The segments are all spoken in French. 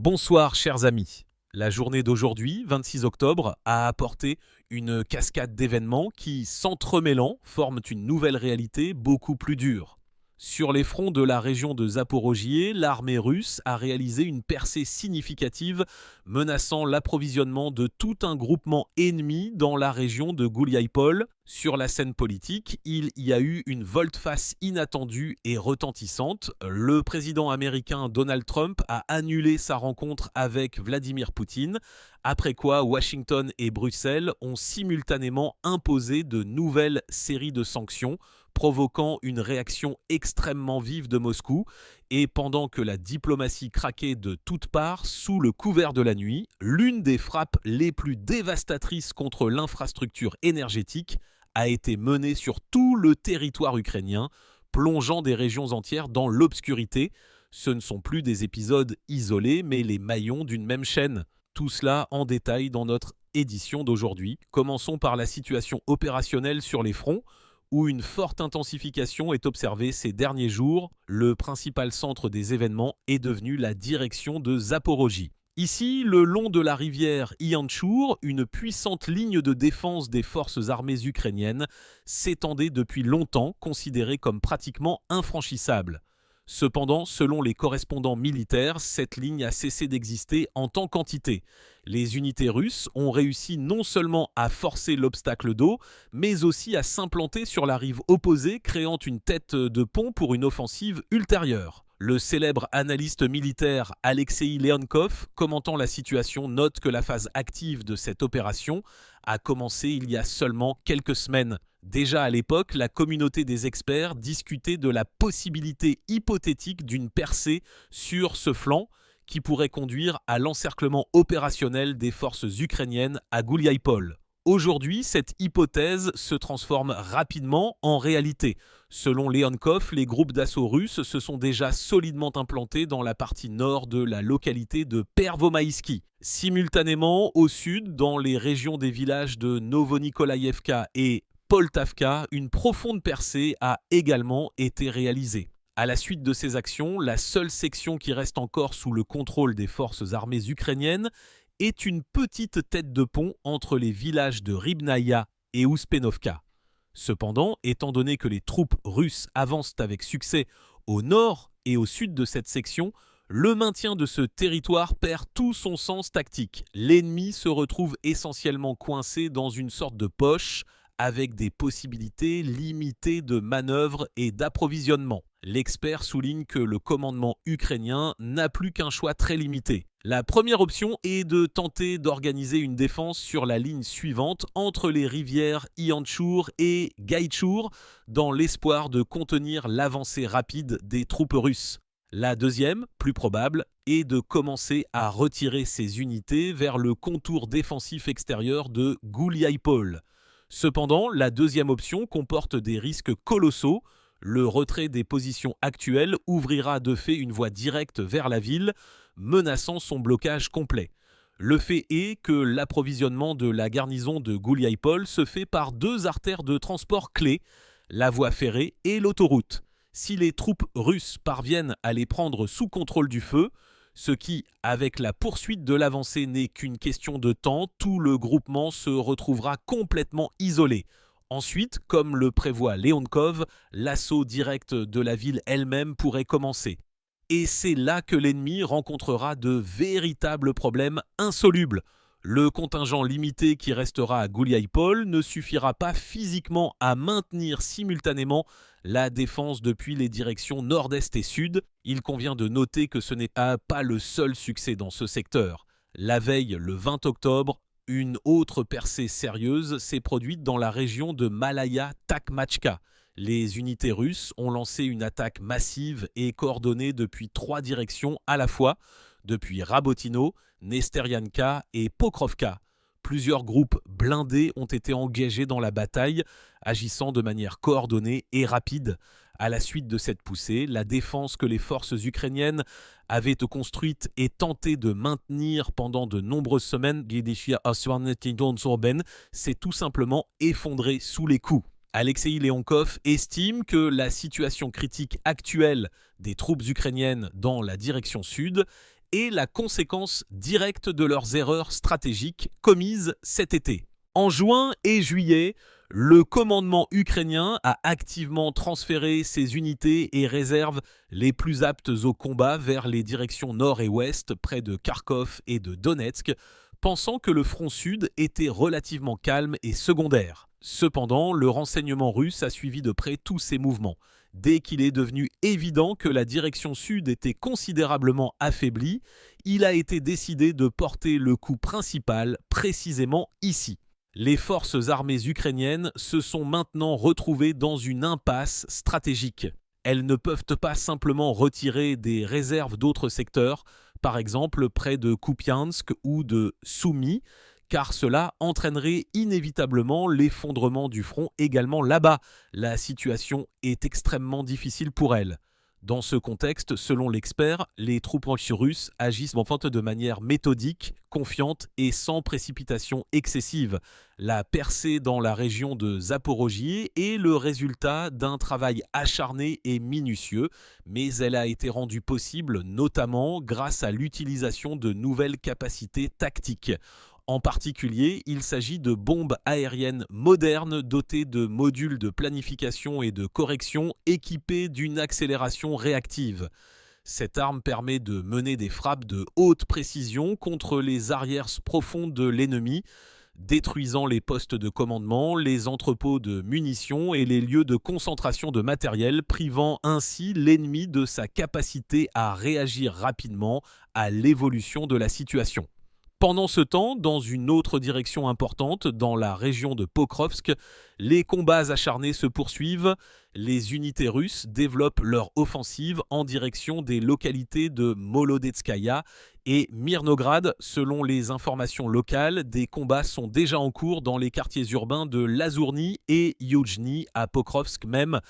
Bonsoir chers amis. La journée d'aujourd'hui, 26 octobre, a apporté une cascade d'événements qui, s'entremêlant, forment une nouvelle réalité beaucoup plus dure. Sur les fronts de la région de Zaporojie, l'armée russe a réalisé une percée significative menaçant l'approvisionnement de tout un groupement ennemi dans la région de Gouliaïpol. Sur la scène politique, il y a eu une volte-face inattendue et retentissante. Le président américain Donald Trump a annulé sa rencontre avec Vladimir Poutine, après quoi Washington et Bruxelles ont simultanément imposé de nouvelles séries de sanctions, provoquant une réaction extrêmement vive de Moscou. Et pendant que la diplomatie craquait de toutes parts sous le couvert de la nuit, l'une des frappes les plus dévastatrices contre l'infrastructure énergétique a été menée sur tout le territoire ukrainien, plongeant des régions entières dans l'obscurité. Ce ne sont plus des épisodes isolés, mais les maillons d'une même chaîne. Tout cela en détail dans notre édition d'aujourd'hui. Commençons par la situation opérationnelle sur les fronts, où une forte intensification est observée ces derniers jours. Le principal centre des événements est devenu la direction de Zaporojie. Ici, le long de la rivière Ianchour, une puissante ligne de défense des forces armées ukrainiennes s'étendait depuis longtemps, considérée comme pratiquement infranchissable. Cependant, selon les correspondants militaires, cette ligne a cessé d'exister en tant qu'entité. Les unités russes ont réussi non seulement à forcer l'obstacle d'eau, mais aussi à s'implanter sur la rive opposée, créant une tête de pont pour une offensive ultérieure. Le célèbre analyste militaire Alexei Leonkov, commentant la situation, note que la phase active de cette opération a commencé il y a seulement quelques semaines. Déjà à l'époque, la communauté des experts discutait de la possibilité hypothétique d'une percée sur ce flanc qui pourrait conduire à l'encerclement opérationnel des forces ukrainiennes à Gouliaïpol. Aujourd'hui, cette hypothèse se transforme rapidement en réalité. Selon Leonkov, les groupes d'assaut russes se sont déjà solidement implantés dans la partie nord de la localité de Pervomaïski. Simultanément, au sud, dans les régions des villages de Novonikolaïevka et Poltavka, une profonde percée a également été réalisée. À la suite de ces actions, la seule section qui reste encore sous le contrôle des forces armées ukrainiennes est une petite tête de pont entre les villages de Ribnaïa et Ouspenovka. Cependant, étant donné que les troupes russes avancent avec succès au nord et au sud de cette section, le maintien de ce territoire perd tout son sens tactique. L'ennemi se retrouve essentiellement coincé dans une sorte de poche avec des possibilités limitées de manœuvre et d'approvisionnement. L'expert souligne que le commandement ukrainien n'a plus qu'un choix très limité. La première option est de tenter d'organiser une défense sur la ligne suivante entre les rivières Ianchour et Gaïtchour dans l'espoir de contenir l'avancée rapide des troupes russes. La deuxième, plus probable, est de commencer à retirer ses unités vers le contour défensif extérieur de Gouliaïpol. Cependant, la deuxième option comporte des risques colossaux. Le retrait des positions actuelles ouvrira de fait une voie directe vers la ville, menaçant son blocage complet. Le fait est que l'approvisionnement de la garnison de Gouliaïpol se fait par deux artères de transport clés, la voie ferrée et l'autoroute. Si les troupes russes parviennent à les prendre sous contrôle du feu, ce qui, avec la poursuite de l'avancée, n'est qu'une question de temps, tout le groupement se retrouvera complètement isolé. Ensuite, comme le prévoit Leonkov, l'assaut direct de la ville elle-même pourrait commencer. Et c'est là que l'ennemi rencontrera de véritables problèmes insolubles. Le contingent limité qui restera à Gouliaïpol ne suffira pas physiquement à maintenir simultanément la défense depuis les directions nord-est et sud. Il convient de noter que ce n'est pas le seul succès dans ce secteur. La veille, le 20 octobre, une autre percée sérieuse s'est produite dans la région de Malaya-Takhmatchka. Les unités russes ont lancé une attaque massive et coordonnée depuis 3 directions à la fois, depuis Rabotino, Nesterianka et Pokrovka. Plusieurs groupes blindés ont été engagés dans la bataille, agissant de manière coordonnée et rapide. À la suite de cette poussée, la défense que les forces ukrainiennes avaient construite et tenté de maintenir pendant de nombreuses semaines s'est tout simplement effondrée sous les coups. Alexei Leonkov estime que la situation critique actuelle des troupes ukrainiennes dans la direction sud est la conséquence directe de leurs erreurs stratégiques commises cet été. En juin et juillet, le commandement ukrainien a activement transféré ses unités et réserves les plus aptes au combat vers les directions nord et ouest, près de Kharkov et de Donetsk, pensant que le front sud était relativement calme et secondaire. Cependant, le renseignement russe a suivi de près tous ces mouvements. Dès qu'il est devenu évident que la direction sud était considérablement affaiblie, il a été décidé de porter le coup principal précisément ici. Les forces armées ukrainiennes se sont maintenant retrouvées dans une impasse stratégique. Elles ne peuvent pas simplement retirer des réserves d'autres secteurs, par exemple près de Kupiansk ou de Soumy, car cela entraînerait inévitablement l'effondrement du front également là-bas. La situation est extrêmement difficile pour elles. Dans ce contexte, selon l'expert, les troupes anti-russes agissent de manière méthodique, confiante et sans précipitation excessive. La percée dans la région de Zaporogie est le résultat d'un travail acharné et minutieux, mais elle a été rendue possible notamment grâce à l'utilisation de nouvelles capacités tactiques. En particulier, il s'agit de bombes aériennes modernes dotées de modules de planification et de correction équipés d'une accélération réactive. Cette arme permet de mener des frappes de haute précision contre les arrières profonds de l'ennemi, détruisant les postes de commandement, les entrepôts de munitions et les lieux de concentration de matériel, privant ainsi l'ennemi de sa capacité à réagir rapidement à l'évolution de la situation. Pendant ce temps, dans une autre direction importante, dans la région de Pokrovsk, les combats acharnés se poursuivent. Les unités russes développent leur offensive en direction des localités de Molodetskaya et Mirnograd. Selon les informations locales, des combats sont déjà en cours dans les quartiers urbains de Lazourny et Youjny à Pokrovsk même.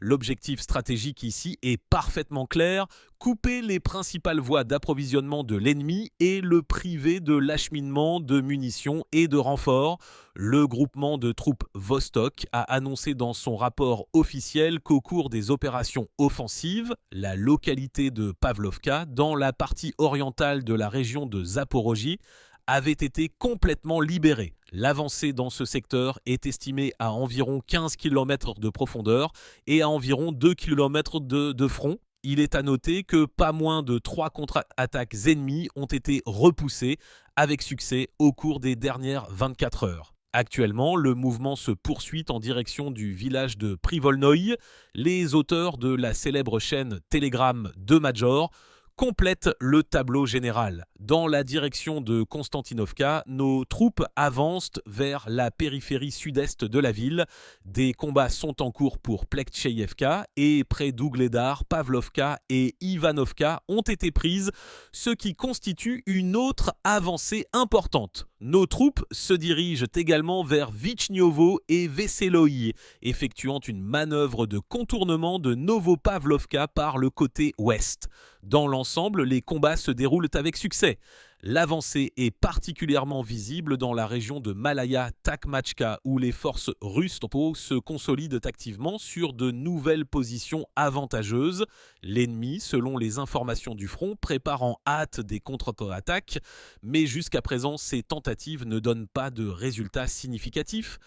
L'objectif stratégique ici est parfaitement clair, couper les principales voies d'approvisionnement de l'ennemi et le priver de l'acheminement de munitions et de renforts. Le groupement de troupes Vostok a annoncé dans son rapport officiel qu'au cours des opérations offensives, la localité de Pavlovka, dans la partie orientale de la région de Zaporogie, avait été complètement libérée. L'avancée dans ce secteur est estimée à environ 15 km de profondeur et à environ 2 km de front. Il est à noter que pas moins de 3 contre-attaques ennemies ont été repoussées avec succès au cours des dernières 24 heures. Actuellement, le mouvement se poursuit en direction du village de Privolnoï. Les auteurs de la célèbre chaîne Telegram de Major complète le tableau général. Dans la direction de Konstantinovka, nos troupes avancent vers la périphérie sud-est de la ville. Des combats sont en cours pour Plektcheïevka et près d'Ougledar, Pavlovka et Ivanovka ont été prises, ce qui constitue une autre avancée importante. Nos troupes se dirigent également vers Vichniovo et Veseloï, effectuant une manœuvre de contournement de Novopavlovka par le côté ouest. Dans l'ensemble, les combats se déroulent avec succès. L'avancée est particulièrement visible dans la région de Malaya-Takmachka où les forces russes se consolident activement sur de nouvelles positions avantageuses. L'ennemi, selon les informations du front, prépare en hâte des contre-attaques, mais jusqu'à présent, ces tentatives ne donnent pas de résultats significatifs.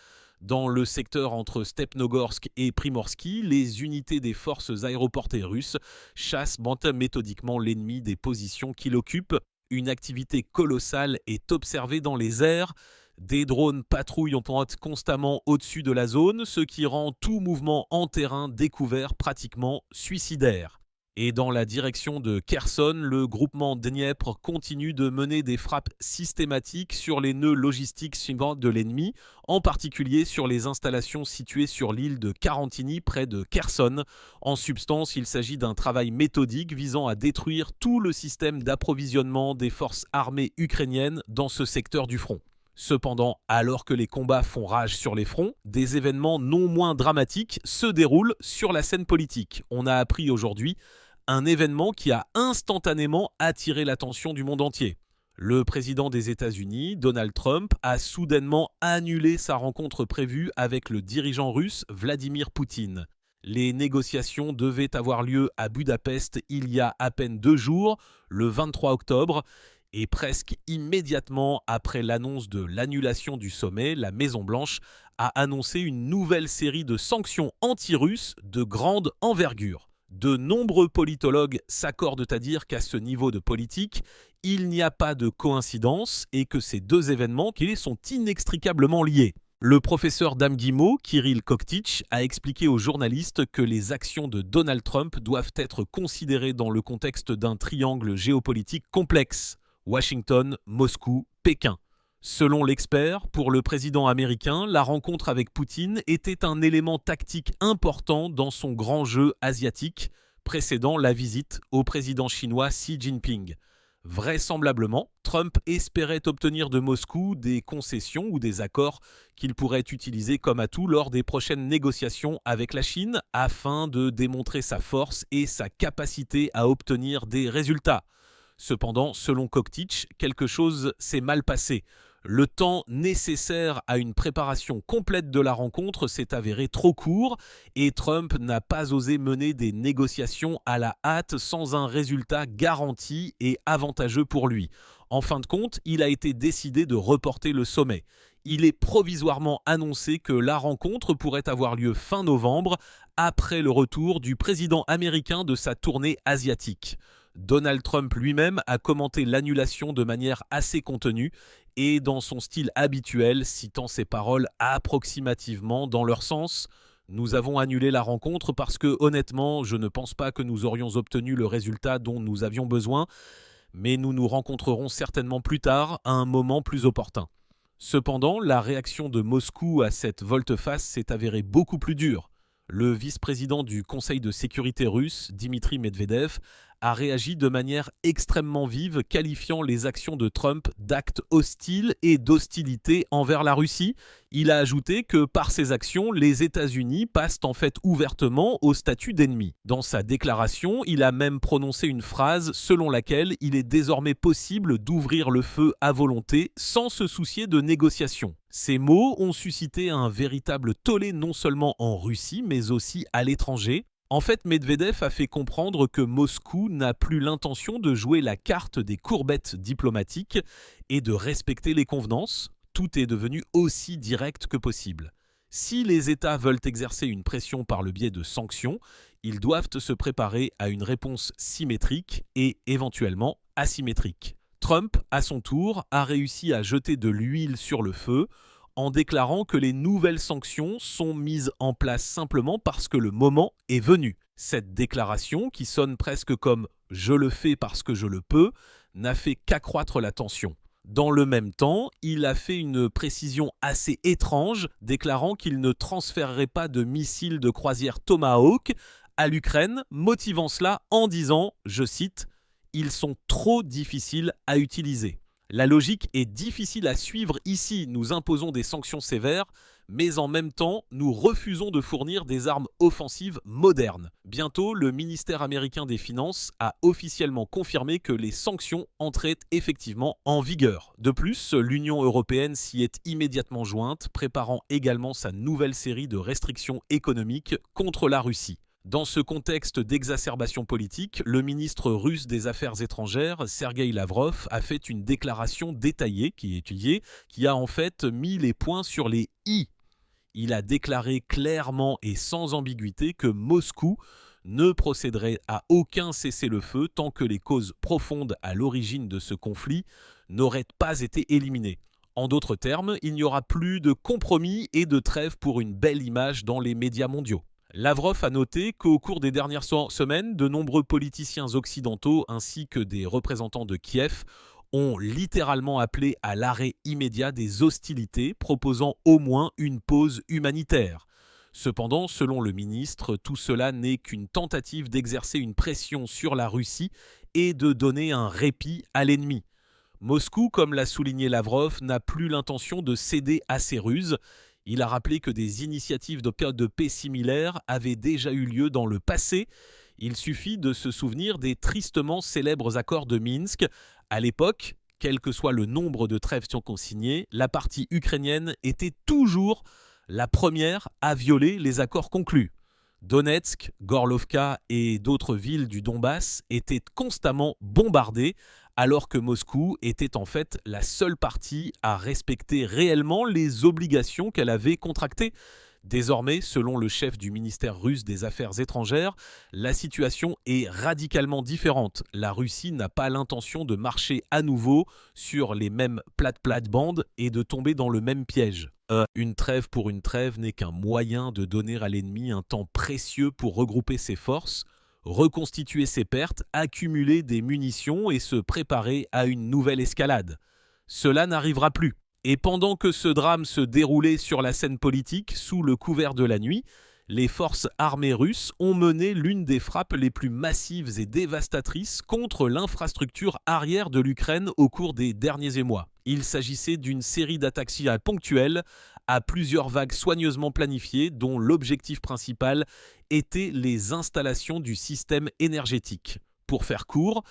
Dans le secteur entre Stepnogorsk et Primorsky, les unités des forces aéroportées russes chassent méthodiquement l'ennemi des positions qu'il occupe. Une activité colossale est observée dans les airs. Des drones patrouillent constamment au-dessus de la zone, ce qui rend tout mouvement en terrain découvert pratiquement suicidaire. Et dans la direction de Kherson, le groupement Dniepr continue de mener des frappes systématiques sur les nœuds logistiques suivants de l'ennemi, en particulier sur les installations situées sur l'île de Karantini près de Kherson. En substance, il s'agit d'un travail méthodique visant à détruire tout le système d'approvisionnement des forces armées ukrainiennes dans ce secteur du front. Cependant, alors que les combats font rage sur les fronts, des événements non moins dramatiques se déroulent sur la scène politique. On a appris aujourd'hui un événement qui a instantanément attiré l'attention du monde entier. Le président des États-Unis, Donald Trump, a soudainement annulé sa rencontre prévue avec le dirigeant russe Vladimir Poutine. Les négociations devaient avoir lieu à Budapest il y a à peine 2 jours, le 23 octobre, et presque immédiatement après l'annonce de l'annulation du sommet, la Maison-Blanche a annoncé une nouvelle série de sanctions anti-russes de grande envergure. De nombreux politologues s'accordent à dire qu'à ce niveau de politique, il n'y a pas de coïncidence et que ces deux événements sont inextricablement liés. Le professeur d'Amguimo, Kirill Koktich, a expliqué aux journalistes que les actions de Donald Trump doivent être considérées dans le contexte d'un triangle géopolitique complexe: Washington, Moscou, Pékin. Selon l'expert, pour le président américain, la rencontre avec Poutine était un élément tactique important dans son grand jeu asiatique, précédant la visite au président chinois Xi Jinping. Vraisemblablement, Trump espérait obtenir de Moscou des concessions ou des accords qu'il pourrait utiliser comme atout lors des prochaines négociations avec la Chine afin de démontrer sa force et sa capacité à obtenir des résultats. Cependant, selon Koktich, quelque chose s'est mal passé. Le temps nécessaire à une préparation complète de la rencontre s'est avéré trop court et Trump n'a pas osé mener des négociations à la hâte sans un résultat garanti et avantageux pour lui. En fin de compte, il a été décidé de reporter le sommet. Il est provisoirement annoncé que la rencontre pourrait avoir lieu fin novembre, après le retour du président américain de sa tournée asiatique. Donald Trump lui-même a commenté l'annulation de manière assez contenue et dans son style habituel, citant ses paroles approximativement dans leur sens. Nous avons annulé la rencontre parce que, honnêtement, je ne pense pas que nous aurions obtenu le résultat dont nous avions besoin, mais nous nous rencontrerons certainement plus tard, à un moment plus opportun. Cependant, la réaction de Moscou à cette volte-face s'est avérée beaucoup plus dure. Le vice-président du Conseil de sécurité russe, Dmitri Medvedev, a réagi de manière extrêmement vive, qualifiant les actions de Trump d'actes hostiles et d'hostilité envers la Russie. Il a ajouté que par ces actions, les États-Unis passent en fait ouvertement au statut d'ennemi. Dans sa déclaration, il a même prononcé une phrase selon laquelle il est désormais possible d'ouvrir le feu à volonté sans se soucier de négociations. Ces mots ont suscité un véritable tollé non seulement en Russie, mais aussi à l'étranger. En fait, Medvedev a fait comprendre que Moscou n'a plus l'intention de jouer la carte des courbettes diplomatiques et de respecter les convenances. Tout est devenu aussi direct que possible. Si les États veulent exercer une pression par le biais de sanctions, ils doivent se préparer à une réponse symétrique et éventuellement asymétrique. Trump, à son tour, a réussi à jeter de l'huile sur le feu en déclarant que les nouvelles sanctions sont mises en place simplement parce que le moment est venu. Cette déclaration, qui sonne presque comme « je le fais parce que je le peux », n'a fait qu'accroître la tension. Dans le même temps, il a fait une précision assez étrange, déclarant qu'il ne transférerait pas de missiles de croisière Tomahawk à l'Ukraine, motivant cela en disant, je cite, « Ils sont trop difficiles à utiliser ». La logique est difficile à suivre ici. Nous imposons des sanctions sévères, mais en même temps, nous refusons de fournir des armes offensives modernes. Bientôt, le ministère américain des Finances a officiellement confirmé que les sanctions entraient effectivement en vigueur. De plus, l'Union européenne s'y est immédiatement jointe, préparant également sa nouvelle série de restrictions économiques contre la Russie. Dans ce contexte d'exacerbation politique, le ministre russe des Affaires étrangères, Sergueï Lavrov, a fait une déclaration détaillée qui a en fait mis les points sur les « i ». Il a déclaré clairement et sans ambiguïté que Moscou ne procéderait à aucun cessez-le-feu tant que les causes profondes à l'origine de ce conflit n'auraient pas été éliminées. En d'autres termes, il n'y aura plus de compromis et de trêve pour une belle image dans les médias mondiaux. Lavrov a noté qu'au cours des dernières semaines, de nombreux politiciens occidentaux ainsi que des représentants de Kiev ont littéralement appelé à l'arrêt immédiat des hostilités, proposant au moins une pause humanitaire. Cependant, selon le ministre, tout cela n'est qu'une tentative d'exercer une pression sur la Russie et de donner un répit à l'ennemi. Moscou, comme l'a souligné Lavrov, n'a plus l'intention de céder à ces ruses. Il a rappelé que des initiatives de paix similaires avaient déjà eu lieu dans le passé. Il suffit de se souvenir des tristement célèbres accords de Minsk. À l'époque, quel que soit le nombre de trêves consignées, la partie ukrainienne était toujours la première à violer les accords conclus. Donetsk, Gorlovka et d'autres villes du Donbass étaient constamment bombardées, alors que Moscou était en fait la seule partie à respecter réellement les obligations qu'elle avait contractées. Désormais, selon le chef du ministère russe des Affaires étrangères, la situation est radicalement différente. La Russie n'a pas l'intention de marcher à nouveau sur les mêmes plates-bandes et de tomber dans le même piège. Une trêve pour une trêve n'est qu'un moyen de donner à l'ennemi un temps précieux pour regrouper ses forces, reconstituer ses pertes, accumuler des munitions et se préparer à une nouvelle escalade. Cela n'arrivera plus. Et pendant que ce drame se déroulait sur la scène politique, sous le couvert de la nuit, les forces armées russes ont mené l'une des frappes les plus massives et dévastatrices contre l'infrastructure arrière de l'Ukraine au cours des derniers émois. Il s'agissait d'une série d'attaques ponctuelles à plusieurs vagues soigneusement planifiées dont l'objectif principal était les installations du système énergétique. Pour faire court,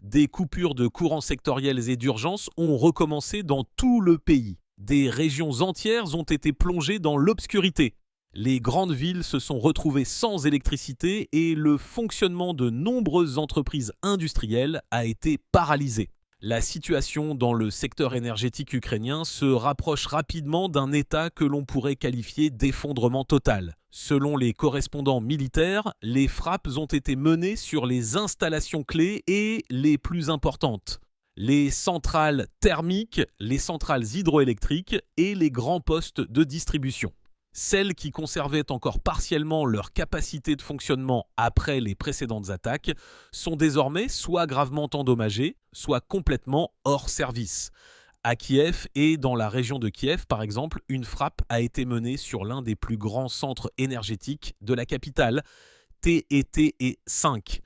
des coupures de courants sectoriels et d'urgence ont recommencé dans tout le pays. Des régions entières ont été plongées dans l'obscurité. Les grandes villes se sont retrouvées sans électricité et le fonctionnement de nombreuses entreprises industrielles a été paralysé. La situation dans le secteur énergétique ukrainien se rapproche rapidement d'un état que l'on pourrait qualifier d'effondrement total. Selon les correspondants militaires, les frappes ont été menées sur les installations clés et les plus importantes. Les centrales thermiques, les centrales hydroélectriques et les grands postes de distribution. Celles qui conservaient encore partiellement leur capacité de fonctionnement après les précédentes attaques sont désormais soit gravement endommagées, soit complètement hors service. À Kiev et dans la région de Kiev, par exemple, une frappe a été menée sur l'un des plus grands centres énergétiques de la capitale, TETE 5.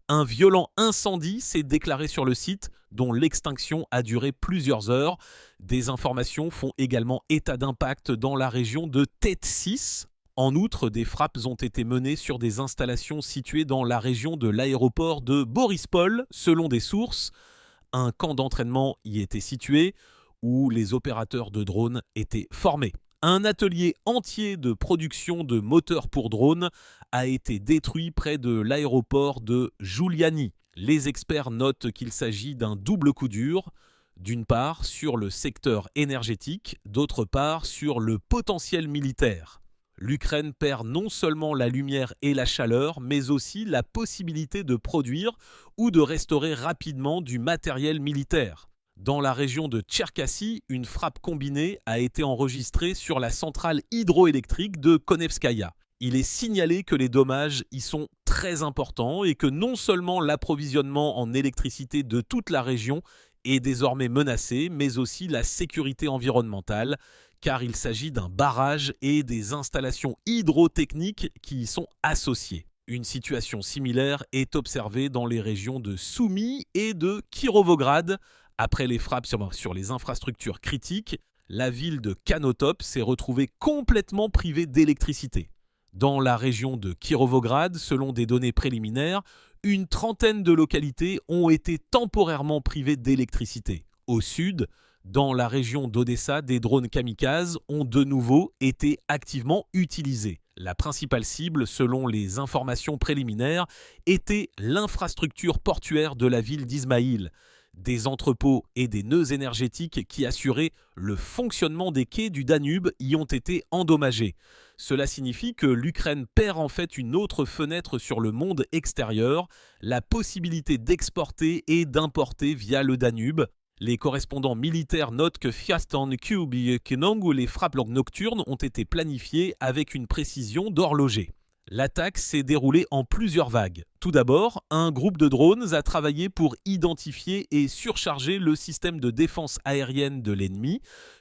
Un violent incendie s'est déclaré sur le site, dont l'extinction a duré plusieurs heures. Des informations font également état d'impact dans la région de TET6. En outre, des frappes ont été menées sur des installations situées dans la région de l'aéroport de Borispol, selon des sources. Un camp d'entraînement y était situé, où les opérateurs de drones étaient formés. Un atelier entier de production de moteurs pour drones a été détruit près de l'aéroport de Giuliani. Les experts notent qu'il s'agit d'un double coup dur, d'une part sur le secteur énergétique, d'autre part sur le potentiel militaire. L'Ukraine perd non seulement la lumière et la chaleur, mais aussi la possibilité de produire ou de restaurer rapidement du matériel militaire. Dans la région de Tcherkassy, une frappe combinée a été enregistrée sur la centrale hydroélectrique de Konevskaya. Il est signalé que les dommages y sont très importants et que non seulement l'approvisionnement en électricité de toute la région est désormais menacé, mais aussi la sécurité environnementale, car il s'agit d'un barrage et des installations hydrotechniques qui y sont associées. Une situation similaire est observée dans les régions de Soumy et de Kirovograd. Après les frappes sur les infrastructures critiques, la ville de Kanotop s'est retrouvée complètement privée d'électricité. Dans la région de Kirovograd, selon des données préliminaires, une trentaine de localités ont été temporairement privées d'électricité. Au sud, dans la région d'Odessa, des drones kamikazes ont de nouveau été activement utilisés. La principale cible, selon les informations préliminaires, était l'infrastructure portuaire de la ville d'Izmaïl. Des entrepôts et des nœuds énergétiques qui assuraient le fonctionnement des quais du Danube y ont été endommagés. Cela signifie que l'Ukraine perd en fait une autre fenêtre sur le monde extérieur, la possibilité d'exporter et d'importer via le Danube. Les correspondants militaires notent que Fiastan Kubi Kinong où les frappes nocturnes ont été planifiées avec une précision d'horloger. L'attaque s'est déroulée en plusieurs vagues. Tout d'abord, un groupe de drones a travaillé pour identifier et surcharger le système de défense aérienne de l'ennemi,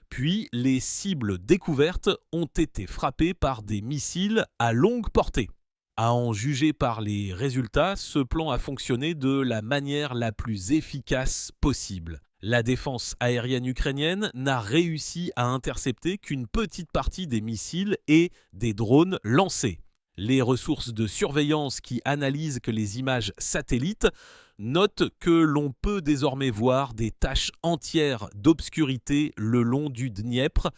puis les cibles découvertes ont été frappées par des missiles à longue portée. À en juger par les résultats, ce plan a fonctionné de la manière la plus efficace possible. La défense aérienne ukrainienne n'a réussi à intercepter qu'une petite partie des missiles et des drones lancés. Les ressources de surveillance qui analysent que les images satellites notent que l'on peut désormais voir des taches entières d'obscurité le long du Dniepr.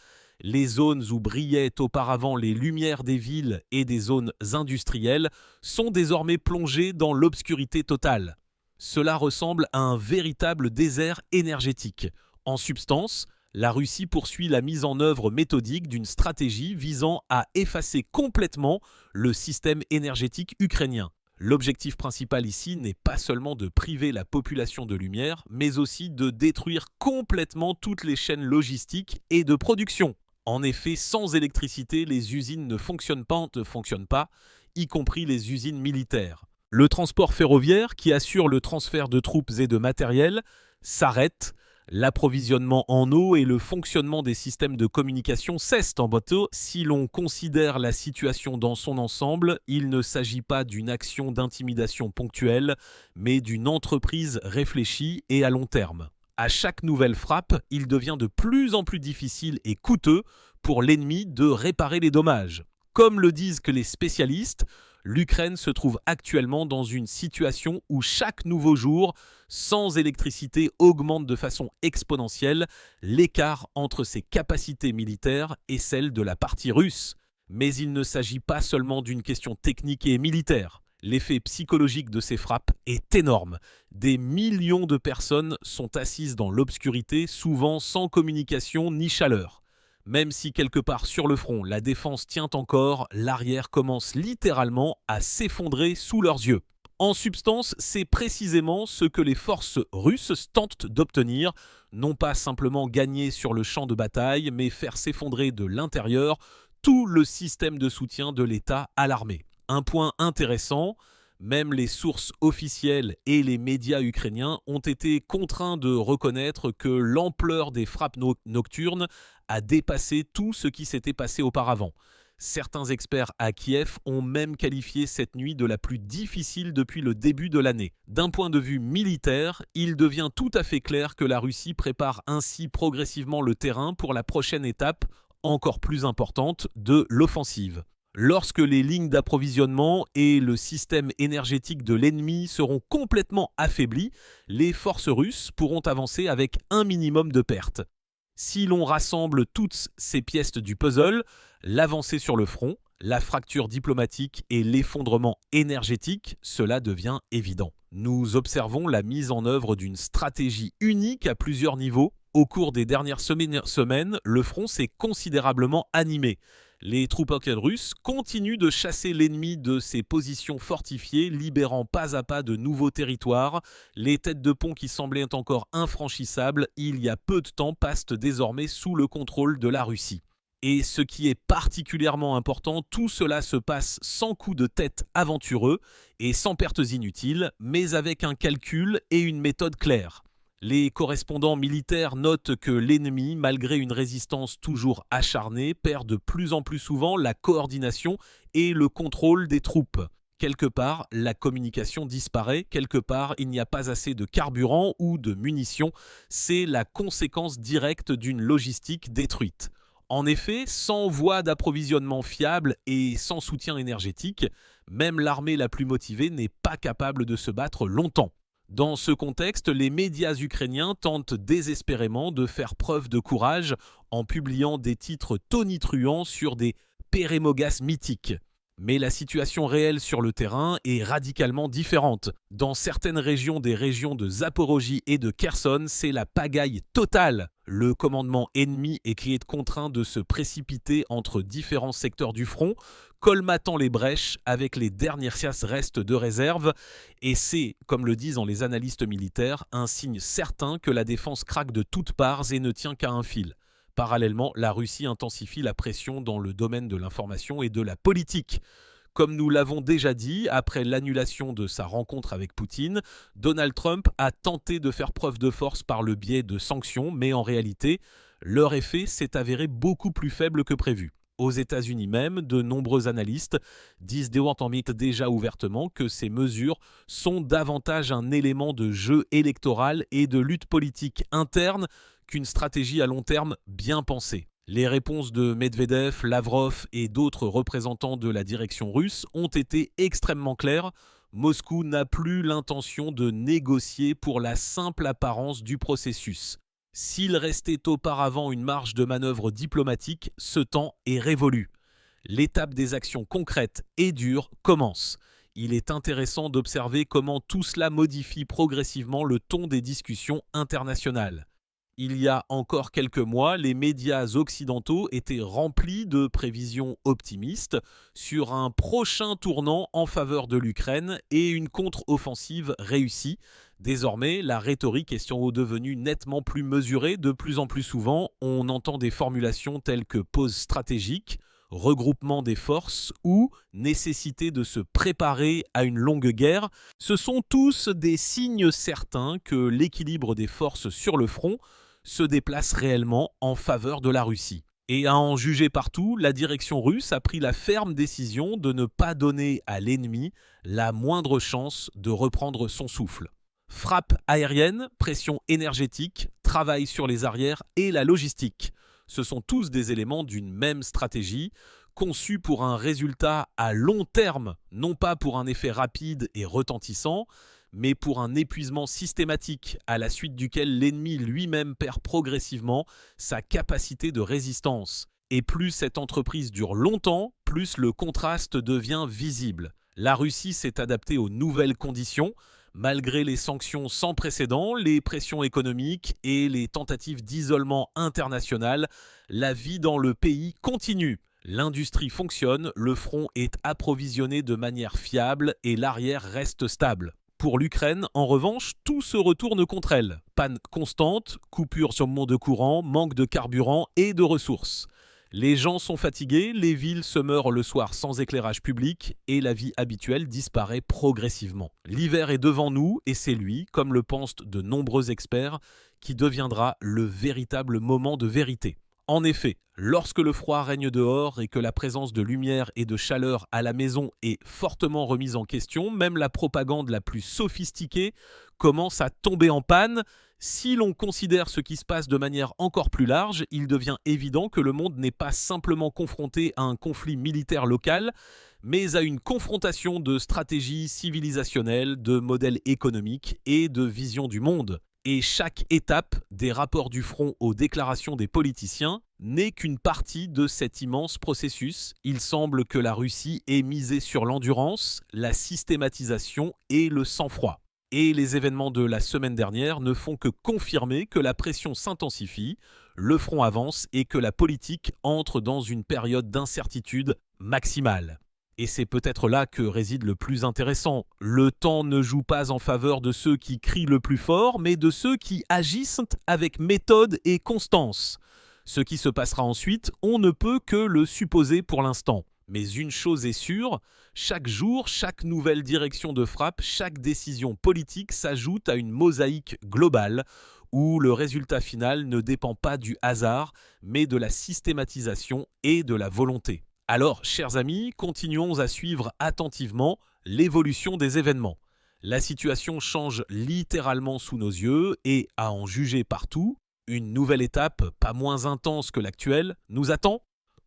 Les zones où brillaient auparavant les lumières des villes et des zones industrielles sont désormais plongées dans l'obscurité totale. Cela ressemble à un véritable désert énergétique. En substance, la Russie poursuit la mise en œuvre méthodique d'une stratégie visant à effacer complètement le système énergétique ukrainien. L'objectif principal ici n'est pas seulement de priver la population de lumière, mais aussi de détruire complètement toutes les chaînes logistiques et de production. En effet, sans électricité, les usines ne fonctionnent pas, y compris les usines militaires. Le transport ferroviaire, qui assure le transfert de troupes et de matériel, s'arrête. L'approvisionnement en eau et le fonctionnement des systèmes de communication cessent en bateau. Si l'on considère la situation dans son ensemble, il ne s'agit pas d'une action d'intimidation ponctuelle, mais d'une entreprise réfléchie et à long terme. À chaque nouvelle frappe, il devient de plus en plus difficile et coûteux pour l'ennemi de réparer les dommages. Comme le disent que les spécialistes, l'Ukraine se trouve actuellement dans une situation où chaque nouveau jour sans électricité augmente de façon exponentielle l'écart entre ses capacités militaires et celles de la partie russe. Mais il ne s'agit pas seulement d'une question technique et militaire. L'effet psychologique de ces frappes est énorme. Des millions de personnes sont assises dans l'obscurité, souvent sans communication ni chaleur. Même si quelque part sur le front, la défense tient encore, l'arrière commence littéralement à s'effondrer sous leurs yeux. En substance, c'est précisément ce que les forces russes tentent d'obtenir, non pas simplement gagner sur le champ de bataille, mais faire s'effondrer de l'intérieur tout le système de soutien de l'État à l'armée. Un point intéressant, même les sources officielles et les médias ukrainiens ont été contraints de reconnaître que l'ampleur des frappes nocturnes a dépassé tout ce qui s'était passé auparavant. Certains experts à Kiev ont même qualifié cette nuit de la plus difficile depuis le début de l'année. D'un point de vue militaire, il devient tout à fait clair que la Russie prépare ainsi progressivement le terrain pour la prochaine étape, encore plus importante, de l'offensive. Lorsque les lignes d'approvisionnement et le système énergétique de l'ennemi seront complètement affaiblis, les forces russes pourront avancer avec un minimum de pertes. Si l'on rassemble toutes ces pièces du puzzle, l'avancée sur le front, la fracture diplomatique et l'effondrement énergétique, cela devient évident. Nous observons la mise en œuvre d'une stratégie unique à plusieurs niveaux. Au cours des dernières semaines, le front s'est considérablement animé. Les troupes russes continuent de chasser l'ennemi de ses positions fortifiées, libérant pas à pas de nouveaux territoires. Les têtes de pont qui semblaient encore infranchissables, il y a peu de temps, passent désormais sous le contrôle de la Russie. Et ce qui est particulièrement important, tout cela se passe sans coup de tête aventureux et sans pertes inutiles, mais avec un calcul et une méthode claire. Les correspondants militaires notent que l'ennemi, malgré une résistance toujours acharnée, perd de plus en plus souvent la coordination et le contrôle des troupes. Quelque part, la communication disparaît, quelque part, il n'y a pas assez de carburant ou de munitions. C'est la conséquence directe d'une logistique détruite. En effet, sans voie d'approvisionnement fiable et sans soutien énergétique, même l'armée la plus motivée n'est pas capable de se battre longtemps. Dans ce contexte, les médias ukrainiens tentent désespérément de faire preuve de courage en publiant des titres tonitruants sur des pérémogas mythiques. Mais la situation réelle sur le terrain est radicalement différente. Dans certaines régions des régions de Zaporojie et de Kherson, c'est la pagaille totale. Le commandement ennemi est contraint de se précipiter entre différents secteurs du front, colmatant les brèches avec les derniers restes de réserve. Et c'est, comme le disent les analystes militaires, un signe certain que la défense craque de toutes parts et ne tient qu'à un fil. Parallèlement, la Russie intensifie la pression dans le domaine de l'information et de la politique. Comme nous l'avons déjà dit, après l'annulation de sa rencontre avec Poutine, Donald Trump a tenté de faire preuve de force par le biais de sanctions, mais en réalité, leur effet s'est avéré beaucoup plus faible que prévu. Aux États-Unis même, de nombreux analystes disent déjà ouvertement que ces mesures sont davantage un élément de jeu électoral et de lutte politique interne qu'une stratégie à long terme bien pensée. Les réponses de Medvedev, Lavrov et d'autres représentants de la direction russe ont été extrêmement claires. Moscou n'a plus l'intention de négocier pour la simple apparence du processus. S'il restait auparavant une marge de manœuvre diplomatique, ce temps est révolu. L'étape des actions concrètes et dures commence. Il est intéressant d'observer comment tout cela modifie progressivement le ton des discussions internationales. Il y a encore quelques mois, les médias occidentaux étaient remplis de prévisions optimistes sur un prochain tournant en faveur de l'Ukraine et une contre-offensive réussie. Désormais, la rhétorique est devenue nettement plus mesurée. De plus en plus souvent, on entend des formulations telles que pause stratégique, regroupement des forces ou nécessité de se préparer à une longue guerre. Ce sont tous des signes certains que l'équilibre des forces sur le front se déplace réellement en faveur de la Russie. Et à en juger partout, la direction russe a pris la ferme décision de ne pas donner à l'ennemi la moindre chance de reprendre son souffle. Frappe aérienne, pression énergétique, travail sur les arrières et la logistique. Ce sont tous des éléments d'une même stratégie, conçus pour un résultat à long terme, non pas pour un effet rapide et retentissant, mais pour un épuisement systématique à la suite duquel l'ennemi lui-même perd progressivement sa capacité de résistance. Et plus cette entreprise dure longtemps, plus le contraste devient visible. La Russie s'est adaptée aux nouvelles conditions. Malgré les sanctions sans précédent, les pressions économiques et les tentatives d'isolement international, la vie dans le pays continue. L'industrie fonctionne, le front est approvisionné de manière fiable et l'arrière reste stable. Pour l'Ukraine, en revanche, tout se retourne contre elle. Panne constante, coupure sur de courant, manque de carburant et de ressources. Les gens sont fatigués, les villes se meurent le soir sans éclairage public et la vie habituelle disparaît progressivement. L'hiver est devant nous et c'est lui, comme le pensent de nombreux experts, qui deviendra le véritable moment de vérité. En effet, lorsque le froid règne dehors et que la présence de lumière et de chaleur à la maison est fortement remise en question, même la propagande la plus sophistiquée commence à tomber en panne. Si l'on considère ce qui se passe de manière encore plus large, il devient évident que le monde n'est pas simplement confronté à un conflit militaire local, mais à une confrontation de stratégies civilisationnelles, de modèles économiques et de vision du monde. Et chaque étape, des rapports du front aux déclarations des politiciens, n'est qu'une partie de cet immense processus. Il semble que la Russie ait misé sur l'endurance, la systématisation et le sang-froid. Et les événements de la semaine dernière ne font que confirmer que la pression s'intensifie, le front avance et que la politique entre dans une période d'incertitude maximale. Et c'est peut-être là que réside le plus intéressant. Le temps ne joue pas en faveur de ceux qui crient le plus fort, mais de ceux qui agissent avec méthode et constance. Ce qui se passera ensuite, on ne peut que le supposer pour l'instant. Mais une chose est sûre, chaque jour, chaque nouvelle direction de frappe, chaque décision politique s'ajoute à une mosaïque globale où le résultat final ne dépend pas du hasard, mais de la systématisation et de la volonté. Alors, chers amis, continuons à suivre attentivement l'évolution des événements. La situation change littéralement sous nos yeux et, à en juger partout, une nouvelle étape, pas moins intense que l'actuelle, nous attend.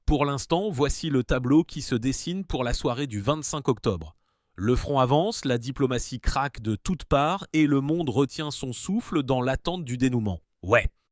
Pour l'instant, voici le tableau qui se dessine pour la soirée du 25 octobre. Le front avance, la diplomatie craque de toutes parts et le monde retient son souffle dans l'attente du dénouement. Ouais,